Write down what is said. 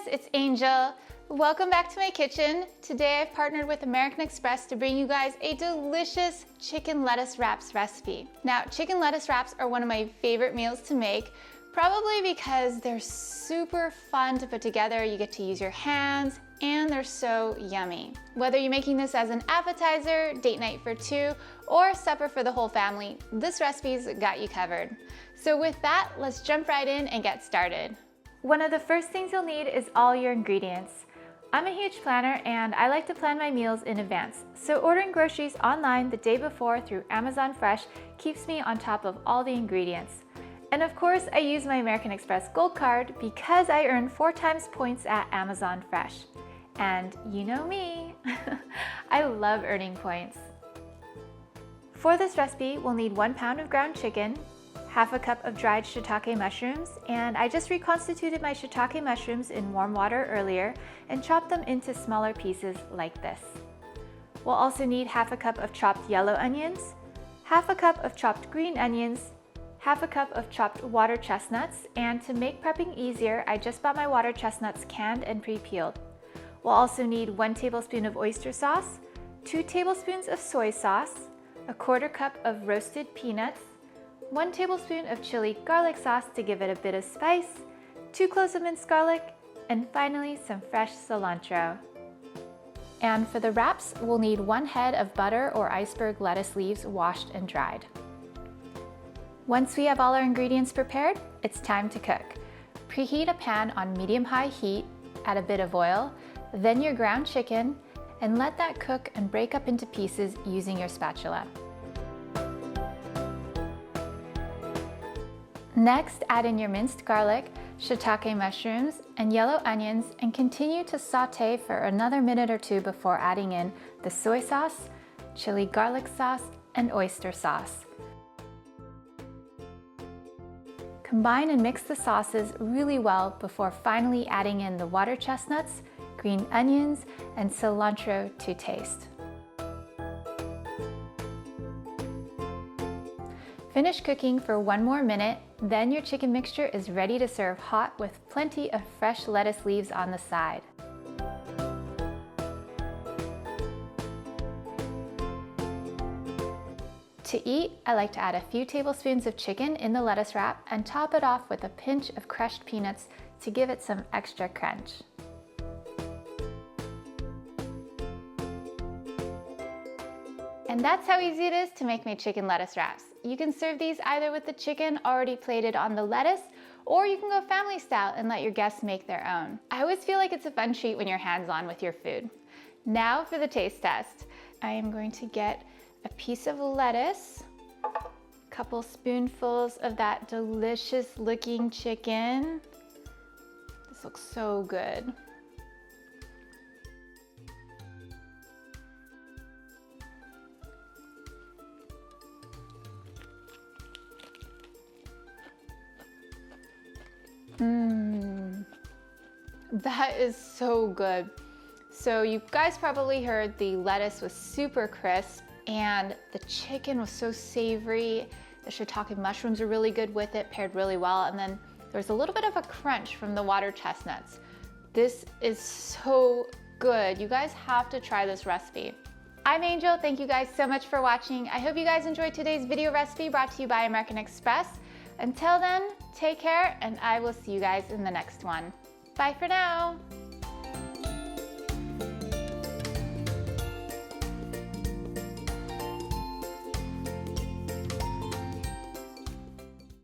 it's Angel. Welcome back to my kitchen. Today I've partnered with American Express to bring you guys a delicious chicken lettuce wraps recipe. Now, chicken lettuce wraps are one of my favorite meals to make, probably because they're super fun to put together. You get to use your hands and they're so yummy. Whether you're making this as an appetizer, date night for two, or supper for the whole family, this recipe's got you covered. So with that, let's jump right in and get started. One of the first things you'll need is all your ingredients. I'm a huge planner and I like to plan my meals in advance, so ordering groceries online the day before through Amazon Fresh keeps me on top of all the ingredients. And of course, I use my American Express Gold Card because I earn 4 times points at Amazon Fresh. And you know me, I love earning points. For this recipe, we'll need 1 pound of ground chicken, half a cup of dried shiitake mushrooms, and I just reconstituted my shiitake mushrooms in warm water earlier and chopped them into smaller pieces like this. We'll also need half a cup of chopped yellow onions, half a cup of chopped green onions, half a cup of chopped water chestnuts, and to make prepping easier, I just bought my water chestnuts canned and pre-peeled. We'll also need 1 tablespoon of oyster sauce, 2 tablespoons of soy sauce, a 1/4 cup of roasted peanuts, 1 tablespoon of chili garlic sauce to give it a bit of spice, 2 cloves of minced garlic, and finally some fresh cilantro. And for the wraps, we'll need 1 head of butter or iceberg lettuce leaves washed and dried. Once we have all our ingredients prepared, it's time to cook. Preheat a pan on medium-high heat, add a bit of oil, then your ground chicken, and let that cook and break up into pieces using your spatula. Next, add in your minced garlic, shiitake mushrooms, and yellow onions, and continue to saute for another minute or 2 before adding in the soy sauce, chili garlic sauce, and oyster sauce. Combine and mix the sauces really well before finally adding in the water chestnuts, green onions, and cilantro to taste. Finish cooking for 1 more minute, then your chicken mixture is ready to serve hot with plenty of fresh lettuce leaves on the side. To eat, I like to add a few tablespoons of chicken in the lettuce wrap and top it off with a pinch of crushed peanuts to give it some extra crunch. And that's how easy it is to make my chicken lettuce wraps. You can serve these either with the chicken already plated on the lettuce, or you can go family style and let your guests make their own. I always feel like it's a fun treat when you're hands-on with your food. Now for the taste test. I am going to get a piece of lettuce, a couple spoonfuls of that delicious looking chicken. This looks so good. That is so good. So you guys probably heard the lettuce was super crisp and the chicken was so savory. The shiitake mushrooms are really good with it, paired really well. And then there's a little bit of a crunch from the water chestnuts. This is so good. You guys have to try this recipe. I'm Angel. Thank you guys so much for watching. I hope you guys enjoyed today's video recipe brought to you by American Express. Until then, take care, and I will see you guys in the next one. Bye for now.